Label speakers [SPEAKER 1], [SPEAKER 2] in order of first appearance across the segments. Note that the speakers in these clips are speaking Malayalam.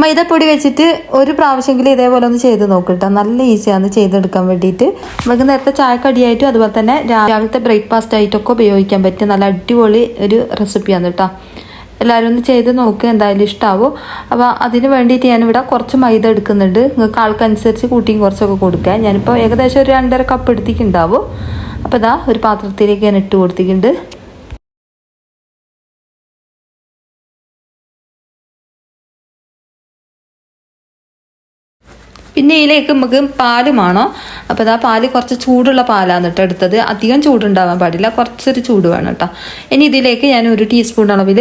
[SPEAKER 1] മൈദപ്പൊടി വെച്ചിട്ട് ഒരു പ്രാവശ്യമെങ്കിലും ഇതേപോലെ ഒന്ന് ചെയ്ത് നോക്കിട്ടോ. നല്ല ഈസിയാണ് ചെയ്തെടുക്കാൻ വേണ്ടിയിട്ട്. നമുക്ക് നേരത്തെ ചായക്കടിയായിട്ടും അതുപോലെ തന്നെ രാവിലത്തെ ബ്രേക്ക്ഫാസ്റ്റ് ആയിട്ടൊക്കെ ഉപയോഗിക്കാൻ പറ്റിയ നല്ല അടിപൊളി ഒരു റെസിപ്പിയാണ് കേട്ടോ. എല്ലാവരും ഒന്ന് ചെയ്ത് നോക്കുക, എന്തായാലും ഇഷ്ടമാവും. അപ്പോൾ അതിന് വേണ്ടിയിട്ട് ഞാനിവിടെ കുറച്ച് മൈദ എടുക്കുന്നുണ്ട്. നിങ്ങൾക്ക് ആൾക്കനുസരിച്ച് കൂട്ടിയും കുറച്ചൊക്കെ കൊടുക്കുക. ഞാനിപ്പോൾ ഏകദേശം ഒരു 2.5 കപ്പ് എടുത്തിട്ടുണ്ടാവും. അപ്പോൾ ഇതാ ഒരു പാത്രത്തിലേക്ക് ഞാൻ ഇട്ട് കൊടുത്തിട്ടുണ്ട്. പിന്നെ ഇതിലേക്ക് നമുക്ക് പാല് വേണം. അപ്പോൾ ഇതാ പാല് കുറച്ച് ചൂടുള്ള പാലാണ് കേട്ടോ എടുത്തത്. അധികം ചൂടുണ്ടാവാൻ പാടില്ല, കുറച്ചൊരു ചൂട് വേണം കേട്ടോ. ഇനി ഇതിലേക്ക് ഞാൻ 1 ടീസ്പൂൺ അളവിൽ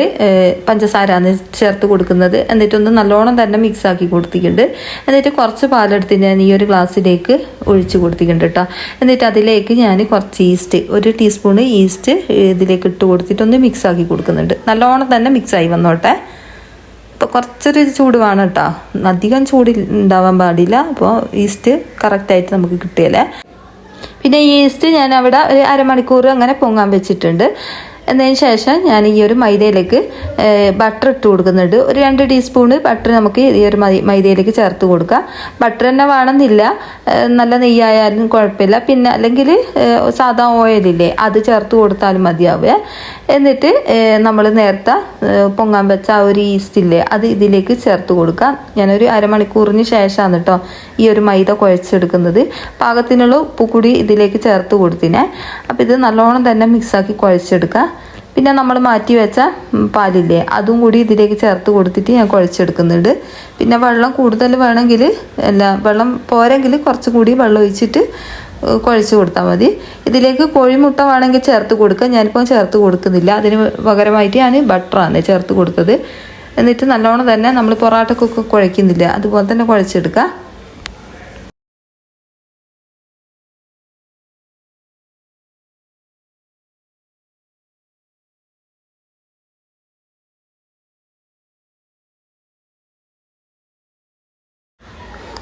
[SPEAKER 1] പഞ്ചസാരയാണ് ചേർത്ത് കൊടുക്കുന്നത്. എന്നിട്ടൊന്ന് നല്ലോണം തന്നെ മിക്സ് ആക്കി കൊടുത്തിട്ടുണ്ട്. എന്നിട്ട് കുറച്ച് പാലെടുത്ത് ഞാൻ ഈ ഒരു ഗ്ലാസ്സിലേക്ക് ഒഴിച്ച് കൊടുത്തിട്ടുണ്ട് കേട്ടോ. എന്നിട്ട് അതിലേക്ക് ഞാൻ കുറച്ച് ഈസ്റ്റ്, 1 ടീസ്പൂൺ ഈസ്റ്റ് ഇതിലേക്ക് ഇട്ട് കൊടുത്തിട്ടൊന്ന് മിക്സ് ആക്കി കൊടുക്കുന്നുണ്ട്. നല്ലോണം തന്നെ മിക്സായി വന്നോട്ടെ. അപ്പോൾ കുറച്ചൊരു ചൂട് വേണം കേട്ടോ, അധികം ചൂട് ഉണ്ടാവാൻ പാടില്ല. അപ്പോൾ ഈസ്റ്റ് കറക്റ്റായിട്ട് നമുക്ക് കിട്ടിയല്ലേ. പിന്നെ ഈസ്റ്റ് ഞാൻ അവിടെ ഒരു അരമണിക്കൂർ അങ്ങനെ പൊങ്ങാൻ വെച്ചിട്ടുണ്ട്. എന്നതിന് ശേഷം ഞാൻ ഈ ഒരു മൈദയിലേക്ക് ബട്ടർ ഇട്ട് കൊടുക്കുന്നുണ്ട്. ഒരു 2 ടീസ്പൂണ് ബട്ടർ നമുക്ക് ഈ ഒരു മൈദയിലേക്ക് ചേർത്ത് കൊടുക്കാം. ബട്ടർ തന്നെ വേണമെന്നില്ല, നല്ല നെയ്യായാലും കുഴപ്പമില്ല. പിന്നെ അല്ലെങ്കിൽ സാധാ ഓയിലില്ലേ അത് ചേർത്ത് കൊടുത്താലും മതിയാവുക. എന്നിട്ട് നമ്മൾ നേരത്തെ പൊങ്ങാൻ വെച്ച ആ ഒരു ഈസ്റ്റില്ലേ അത് ഇതിലേക്ക് ചേർത്ത് കൊടുക്കാം. ഞാനൊരു അരമണിക്കൂറിന് ശേഷമാണ് കേട്ടോ ഈ ഒരു മൈദ കുഴച്ചെടുക്കുന്നത്. പാകത്തിനുള്ള ഉപ്പ് കൂടി ഇതിലേക്ക് ചേർത്ത് കൊടുത്തിനെ. അപ്പോൾ ഇത് നല്ലോണം തന്നെ മിക്സാക്കി കുഴച്ചെടുക്കാം. പിന്നെ നമ്മൾ മാറ്റി വെച്ച പാലില്ലേ അതും കൂടി ഇതിലേക്ക് ചേർത്ത് കൊടുത്തിട്ട് ഞാൻ കുഴച്ചെടുക്കുന്നുണ്ട്. പിന്നെ വെള്ളം കൂടുതൽ വേണമെങ്കിൽ വെള്ളം പോരെങ്കിൽ കുറച്ചും കൂടി വെള്ളം ഒഴിച്ചിട്ട് കുഴച്ച് കൊടുത്താൽ മതി. ഇതിലേക്ക് കോഴിമുട്ട വേണമെങ്കിൽ ചേർത്ത് കൊടുക്കുക. ഞാനിപ്പോൾ ചേർത്ത് കൊടുക്കുന്നില്ല, അതിന് പകരമായിട്ട് ഞാൻ ബട്ടറാണ് ചേർത്ത് കൊടുത്തത്. എന്നിട്ട് നല്ലോണം തന്നെ നമ്മൾ പൊറാട്ടക്കൊക്കെ കുഴയ്ക്കുന്നില്ല അതുപോലെ തന്നെ കുഴച്ചെടുക്കുക.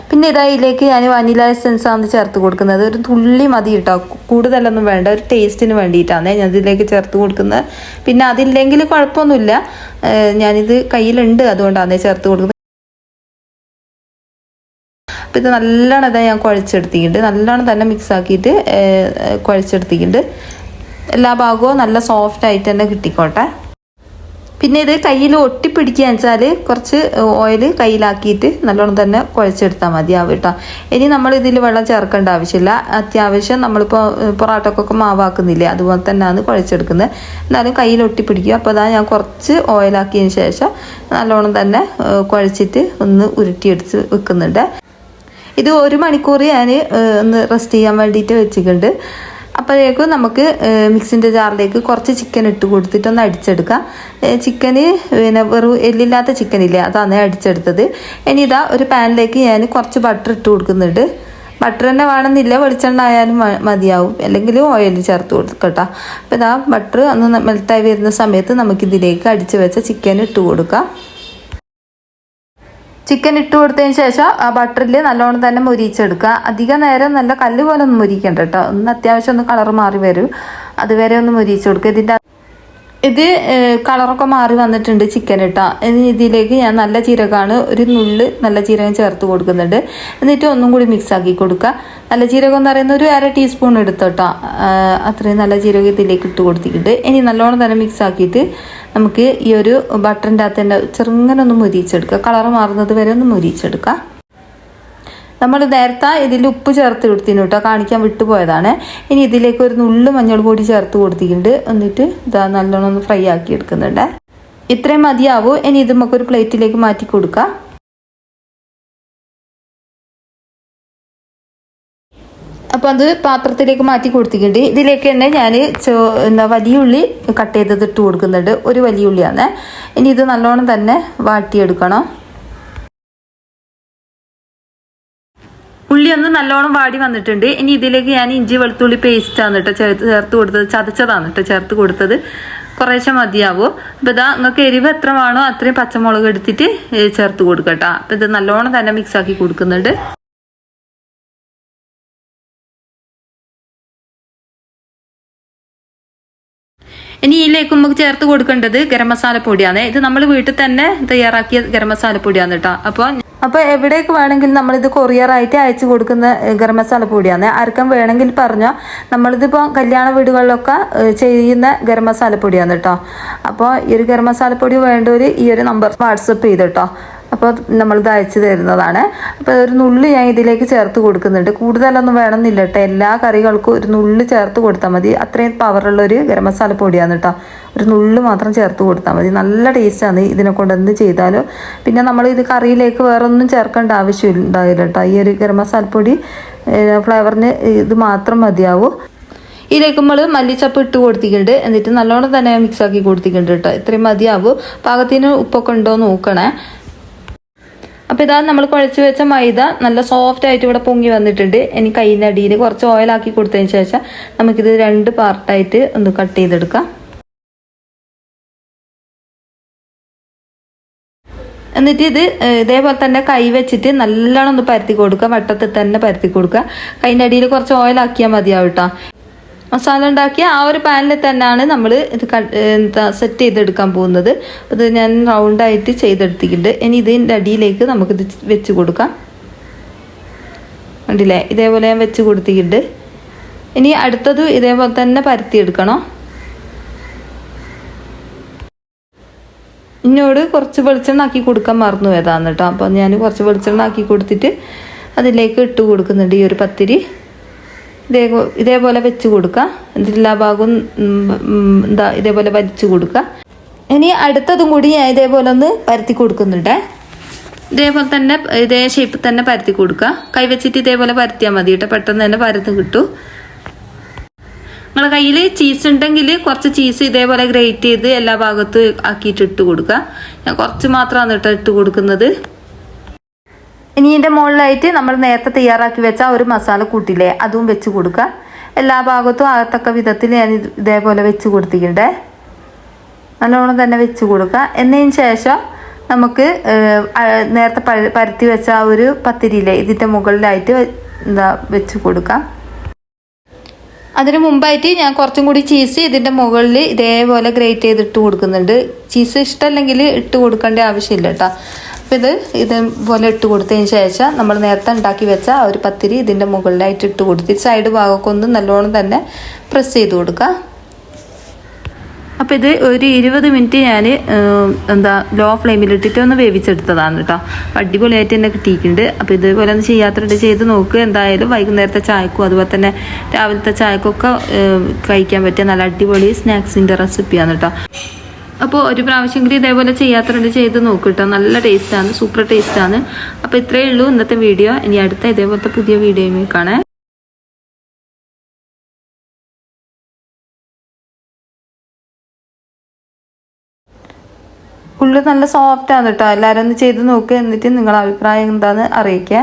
[SPEAKER 1] പിന്നെ ഇതിലേക്ക് ഞാൻ വനില എസൻസ് ആണ് ചേർത്ത് കൊടുക്കുന്നത്. ഒരു തുള്ളി മതി കേട്ടോ, കൂടുതലൊന്നും വേണ്ട. ഒരു ടേസ്റ്റിന് വേണ്ടിയിട്ടാണ് ഞാൻ ഇതിലേക്ക് ചേർത്ത് കൊടുക്കുന്നത്. പിന്നെ അതില്ലെങ്കിൽ കുഴപ്പമൊന്നുമില്ല, ഞാനിത് കയ്യിലുണ്ട് അതുകൊണ്ടാണ് ചേർത്ത് കൊടുക്കുന്നത്. അപ്പോൾ ഇത് നല്ലോണം ഞാൻ കുഴച്ചെടുത്തിട്ടുണ്ട്. നല്ലോണം തന്നെ മിക്സ് ആക്കിയിട്ട് കുഴച്ചെടുത്തിട്ടുണ്ട്. എല്ലാ ഭാഗവും നല്ല സോഫ്റ്റ് ആയിട്ട് തന്നെ കിട്ടിക്കോട്ടെ. പിന്നെ ഇത് കയ്യിൽ ഒട്ടിപ്പിടിക്കുക വെച്ചാൽ കുറച്ച് ഓയിൽ കയ്യിലാക്കിയിട്ട് നല്ലോണം തന്നെ കുഴച്ചെടുത്താൽ മതിയാവും കേട്ടോ. ഇനി നമ്മൾ ഇതിൽ വെള്ളം ചേർക്കേണ്ട ആവശ്യമില്ല. അത്യാവശ്യം നമ്മളിപ്പോൾ പൊറാട്ടക്കൊക്കെ മാവാക്കുന്നില്ലേ അതുപോലെ തന്നെയാണ് കുഴച്ചെടുക്കുന്നത്. എന്നാലും കയ്യിൽ ഒട്ടിപ്പിടിക്കുക. അപ്പോൾ അതാ ഞാൻ കുറച്ച് ഓയിലാക്കിയതിന് ശേഷം നല്ലോണം തന്നെ കുഴച്ചിട്ട് ഒന്ന് ഉരുട്ടിയെടുത്ത് വെക്കുന്നുണ്ട്. ഇത് 1 മണിക്കൂർ ഞാൻ ഒന്ന് റെസ്റ്റ് ചെയ്യാൻ വേണ്ടിയിട്ട് വെച്ചിട്ടുണ്ട്. അപ്പോഴേക്കും നമുക്ക് മിക്സിൻ്റെ ജാറിലേക്ക് കുറച്ച് ചിക്കൻ ഇട്ട് കൊടുത്തിട്ടൊന്ന് അടിച്ചെടുക്കാം. ചിക്കന് പിന്നെ വെറും എല്ലില്ലാത്ത ചിക്കനില്ലേ അതാണ് അടിച്ചെടുത്തത്. ഇനി ഇതാ ഒരു പാനിലേക്ക് ഞാൻ കുറച്ച് ബട്ടർ ഇട്ട് കൊടുക്കുന്നുണ്ട്. ബട്ടർ തന്നെ വേണമെന്നില്ല, വെളിച്ചെണ്ണ ആയാലും മതിയാവും, അല്ലെങ്കിൽ ഓയിൽ ചേർത്ത് കൊടുക്കട്ടോ. അപ്പോൾ ഇതാ ബട്ടർ ഒന്ന് മെൽറ്റായി വരുന്ന സമയത്ത് നമുക്കിതിലേക്ക് അടിച്ച് വെച്ച ചിക്കൻ ഇട്ട് കൊടുക്കാം. ചിക്കൻ ഇട്ട് കൊടുത്തതിന് ശേഷം ആ ബട്ടറിൽ നല്ലോണം തന്നെ മുരിച്ചെടുക്കുക. അധികം നേരം നല്ല കല്ല് പോലെ ഒന്നും മുരിക്കണ്ട കേട്ടോ, ഒന്ന് അത്യാവശ്യം ഒന്ന് കളർ മാറി വരും, അതുവരെ ഒന്ന് മുരിച്ച് കൊടുക്കുക. ഇത് കളറൊക്കെ മാറി വന്നിട്ടുണ്ട് ചിക്കൻ ഇട്ടാ. ഇതിലേക്ക് ഞാൻ നല്ല ജീരകമാണ്, ഒരു നുള്ള് നല്ല ജീരകം ചേർത്ത് കൊടുക്കുന്നുണ്ട്. എന്നിട്ട് ഒന്നും കൂടി മിക്സ് ആക്കി കൊടുക്കുക. നല്ല ജീരകം എന്ന് പറയുന്ന ഒരു 1/2 ടീസ്പൂൺ എടുത്തോട്ടോ, അത്രയും നല്ല ജീരകം ഇതിലേക്ക് ഇട്ട് കൊടുത്തിട്ടുണ്ട്. ഇനി നല്ലോണം തന്നെ മിക്സ് ആക്കിയിട്ട് നമുക്ക് ഈ ഒരു ബട്ടറിൻ്റെ അകത്ത് തന്നെ ചെറുങ്ങനെ ഒന്ന് മുരിച്ചെടുക്കുക. കളർ മാറുന്നത് വരെ ഒന്ന് മുരിച്ചെടുക്കുക. നമ്മൾ നേരത്തെ ഇതിൽ ഉപ്പ് ചേർത്ത് കൊടുത്തിരുന്നു കേട്ടോ, കാണിക്കാൻ വിട്ടുപോയതാണ്. ഇനി ഇതിലേക്ക് ഒരു നുള്ളു മഞ്ഞൾ പൊടി ചേർത്ത് കൊടുത്തിട്ടുണ്ട്. എന്നിട്ട് ഇതാ നല്ലോണം ഒന്ന് ഫ്രൈ ആക്കി എടുക്കുന്നുണ്ട്. ഇത്രയും മതിയാവും. ഇനി ഇത് നമുക്കൊരു പ്ലേറ്റിലേക്ക് മാറ്റി കൊടുക്കാം. അപ്പോൾ അത് പാത്രത്തിലേക്ക് മാറ്റി കൊടുത്തിട്ടുണ്ട്. ഇതിലേക്ക് തന്നെ ഞാൻ വലിയ ഉള്ളി കട്ട് ചെയ്തത് ഇട്ട് കൊടുക്കുന്നുണ്ട്. ഒരു വലിയ ഉള്ളിയാണ്. ഇനി ഇത് നല്ലോണം തന്നെ വാട്ടിയെടുക്കണം. ഉള്ളി ഒന്ന് നല്ലോണം വാടി വന്നിട്ടുണ്ട്. ഇനി ഇതിലേക്ക് ഞാൻ ഇഞ്ചി വെളുത്തുള്ളി പേസ്റ്റാണ് കേട്ടോ ചേർത്ത് കൊടുത്തത്, ചതച്ചതാണ് കേട്ടോ ചേർത്ത് കൊടുത്തത്. കുറേശ്ശെ മതിയാവും. അപ്പോൾ ഇതാ നിങ്ങൾക്ക് എരിവ് എത്ര വേണോ അത്രയും പച്ചമുളക് എടുത്തിട്ട് ചേർത്ത് കൊടുക്കട്ടോ. അപ്പോൾ ഇത് നല്ലോണം തന്നെ മിക്സാക്കി കൊടുക്കുന്നുണ്ട്. ഇനി ഇതിലേക്ക് നമുക്ക് ചേർത്ത് കൊടുക്കേണ്ടത് ഗരം മസാല പൊടിയാണ്. ഇത് നമ്മൾ വീട്ടിൽ തന്നെ തയ്യാറാക്കിയ ഗരം മസാല പൊടിയാണ് കേട്ടോ. അപ്പോൾ എവിടേക്ക് വേണമെങ്കിൽ നമ്മളിത് കൊറിയറായിട്ട് അയച്ചു കൊടുക്കുന്ന ഗരം മസാല പൊടിയാണ്. ആർക്കും വേണമെങ്കിൽ പറഞ്ഞാൽ നമ്മളിതിപ്പോൾ കല്യാണ വീടുകളിലൊക്കെ ചെയ്യുന്ന ഗരം മസാല പൊടിയാണ് കേട്ടോ. അപ്പോൾ ഈ ഒരു ഗരം മസാല പൊടി വേണ്ടവർ ഈ ഒരു നമ്പർ വാട്സപ്പ് ചെയ്ത് കേട്ടോ. അപ്പോൾ നമ്മളിത് അയച്ചു തരുന്നതാണ്. അപ്പോൾ ഒരു നുള്ളി ഞാൻ ഇതിലേക്ക് ചേർത്ത് കൊടുക്കുന്നുണ്ട്. കൂടുതലൊന്നും വേണമെന്നില്ല കേട്ടോ. എല്ലാ കറികൾക്കും ഒരു നുള്ളി ചേർത്ത് കൊടുത്താൽ മതി. അത്രയും പവറുള്ളൊരു ഗരം മസാല പൊടിയാണ് കേട്ടോ. ഒരു നുള്ളി മാത്രം ചേർത്ത് കൊടുത്താൽ മതി. നല്ല ടേസ്റ്റാണ് ഇതിനെ കൊണ്ട് എന്ത് ചെയ്താലും. പിന്നെ നമ്മൾ ഇത് കറിയിലേക്ക് വേറെ ഒന്നും ചേർക്കേണ്ട ആവശ്യം ഉണ്ടാവില്ല കേട്ടോ. ഈ ഒരു ഗരം മസാല പൊടി ഫ്ലേവറിന് ഇത് മാത്രം മതിയാവും. ഇതിലേക്ക് നമ്മൾ മല്ലിച്ചപ്പ് ഇട്ട് കൊടുത്തിട്ടുണ്ട്. എന്നിട്ട് നല്ലോണം തന്നെ മിക്സ് ആക്കി കൊടുത്തിട്ടുണ്ട് കേട്ടോ. ഇത്രയും മതിയാവും. പാകത്തിന് ഉപ്പൊക്കെ ഉണ്ടോ നോക്കണേ. അപ്പോൾ ഇതാ നമ്മൾ കുഴച്ച് വെച്ച മൈദ നല്ല സോഫ്റ്റ് ആയിട്ട് ഇവിടെ പൊങ്ങി വന്നിട്ടുണ്ട്. ഇനി കയ്യിൻ്റെ അടിയിൽ കുറച്ച് ഓയിലാക്കി കൊടുത്തതിന് ശേഷം നമുക്കിത് 2 പാർട്ടായിട്ട് ഒന്ന് കട്ട് ചെയ്തെടുക്കാം. എന്നിട്ട് ഇത് ഇതേപോലെ തന്നെ കൈ വെച്ചിട്ട് നല്ലോണം ഒന്ന് പരത്തി കൊടുക്കുക. വട്ടത്തിൽ തന്നെ പരത്തി കൊടുക്കുക. കയ്യിൻ്റെ അടിയിൽ കുറച്ച് ഓയിലാക്കിയാൽ മതിയാവും കേട്ടോ. മസാല ഉണ്ടാക്കിയ ആ ഒരു പാനിൽ തന്നെയാണ് നമ്മൾ ഇത് സെറ്റ് ചെയ്തെടുക്കാൻ പോകുന്നത്. ഇത് ഞാൻ റൗണ്ടായിട്ട് ചെയ്തെടുത്തിട്ടുണ്ട്. ഇനി ഇതിൻ്റെ അടിയിലേക്ക് നമുക്കിത് വെച്ച് കൊടുക്കാം. കണ്ടില്ലേ, ഇതേപോലെ ഞാൻ വെച്ച് കൊടുത്തിട്ടുണ്ട്. ഇനി അടുത്തത് ഇതേപോലെ തന്നെ പരത്തിയെടുക്കണം. ഇന്നോട് കുറച്ച് വെളിച്ചെണ്ണ ആക്കി കൊടുക്കാൻ മറന്നു പോയതാണ് കേട്ടോ. അപ്പോൾ ഞാൻ കുറച്ച് വെളിച്ചെണ്ണ ആക്കി കൊടുത്തിട്ട് അതിലേക്ക് ഇട്ട് കൊടുക്കുന്നുണ്ട് ഈ ഒരു പത്തിരി. ഇതേപോലെ വെച്ച് കൊടുക്കുക. എല്ലാ ഭാഗവും ഇതേപോലെ വലിച്ചു കൊടുക്കുക. ഇനി അടുത്തതും കൂടി ഞാൻ ഇതേപോലെ ഒന്ന് പരത്തി കൊടുക്കുന്നുണ്ട്. ഇതേപോലെ തന്നെ ഇതേ ഷേപ്പിൽ തന്നെ പരത്തി കൊടുക്കുക. കൈ വെച്ചിട്ട് ഇതേപോലെ പരത്തിയാൽ മതി കേട്ടോ. പെട്ടെന്ന് തന്നെ പരത്ത് കിട്ടും. നിങ്ങളുടെ കയ്യിൽ ചീസ് ഉണ്ടെങ്കിൽ കുറച്ച് ചീസ് ഇതേപോലെ ഗ്രേറ്റ് ചെയ്ത് എല്ലാ ഭാഗത്തും ആക്കിയിട്ട് ഇട്ട് കൊടുക്കുക. ഞാൻ കുറച്ച് മാത്രമാണ് കേട്ടോ ഇട്ട് കൊടുക്കുന്നത്. ഇനി ഇതിൻ്റെ മുകളിലായിട്ട് നമ്മൾ നേരത്തെ തയ്യാറാക്കി വെച്ച ഒരു മസാല കൂട്ടില്ലേ, അതും വെച്ച് കൊടുക്കുക. എല്ലാ ഭാഗത്തും ആകത്തക്ക വിധത്തിൽ ഞാൻ ഇതേപോലെ വെച്ച് കൊടുത്തിട്ടുണ്ട്. നല്ലോണം തന്നെ വെച്ച് കൊടുക്കുക. എന്നതിന് ശേഷം നമുക്ക് നേരത്തെ പരത്തി വെച്ച ആ ഒരു പത്തിരിയില്ലേ, ഇതിൻ്റെ മുകളിലായിട്ട് വെച്ച് കൊടുക്കാം. അതിന് മുമ്പായിട്ട് ഞാൻ കുറച്ചും കൂടി ചീസ് ഇതിൻ്റെ മുകളിൽ ഇതേപോലെ ഗ്രേറ്റ് ചെയ്തിട്ട് കൊടുക്കുന്നുണ്ട്. ചീസ് ഇഷ്ടമല്ലെങ്കിൽ ഇട്ട് കൊടുക്കേണ്ട ആവശ്യമില്ല കേട്ടോ. അപ്പോൾ ഇതുപോലെ ഇട്ട് കൊടുത്തതിന് ശേഷം നമ്മൾ നേരത്തെ ഉണ്ടാക്കി വെച്ച ആ ഒരു പത്തിരി ഇതിൻ്റെ മുകളിലായിട്ട് ഇട്ട് കൊടുത്തിട്ട് സൈഡ് ഭാഗമൊക്കെ ഒന്ന് നല്ലോണം തന്നെ പ്രസ് ചെയ്ത് കൊടുക്കുക. അപ്പോൾ ഇത് ഒരു 20 മിനിറ്റ് ഞാൻ ലോ ഫ്ലെയിമിലിട്ടിട്ട് ഒന്ന് വേവിച്ചെടുത്തതാണ് കേട്ടോ. അപ്പോൾ അടിപൊളിയായിട്ട് തന്നെ കിട്ടിയിട്ടുണ്ട്. അപ്പോൾ ഇതുപോലെ ഒന്ന് ചെയ്യാത്തവരുടെ ചെയ്ത് നോക്കുക. എന്തായാലും വൈകുന്നേരത്തെ ചായക്കും അതുപോലെ തന്നെ രാവിലത്തെ ചായക്കൊക്കെ കഴിക്കാൻ പറ്റിയ നല്ല അടിപൊളി സ്നാക്സിൻ്റെ റെസിപ്പിയാണ് കേട്ടോ. അപ്പോൾ ഒരു പ്രാവശ്യമെങ്കിലും ഇതേപോലെ ചെയ്യാത്തവരുടെ ചെയ്ത് നോക്കുക കേട്ടോ. നല്ല ടേസ്റ്റാണ്, സൂപ്പർ ടേസ്റ്റാണ്. അപ്പോൾ ഇത്രയേ ഉള്ളൂ ഇന്നത്തെ വീഡിയോ. ഇനി അടുത്ത ഇതേപോലത്തെ പുതിയ വീഡിയോയിൽ കാണാം. ഉള്ളു നല്ല സോഫ്റ്റാണ് കേട്ടോ. എല്ലാവരും ഒന്ന് ചെയ്ത് നോക്കുക. എന്നിട്ട് നിങ്ങളുടെ അഭിപ്രായം എന്താണെന്ന് അറിയിക്കുക.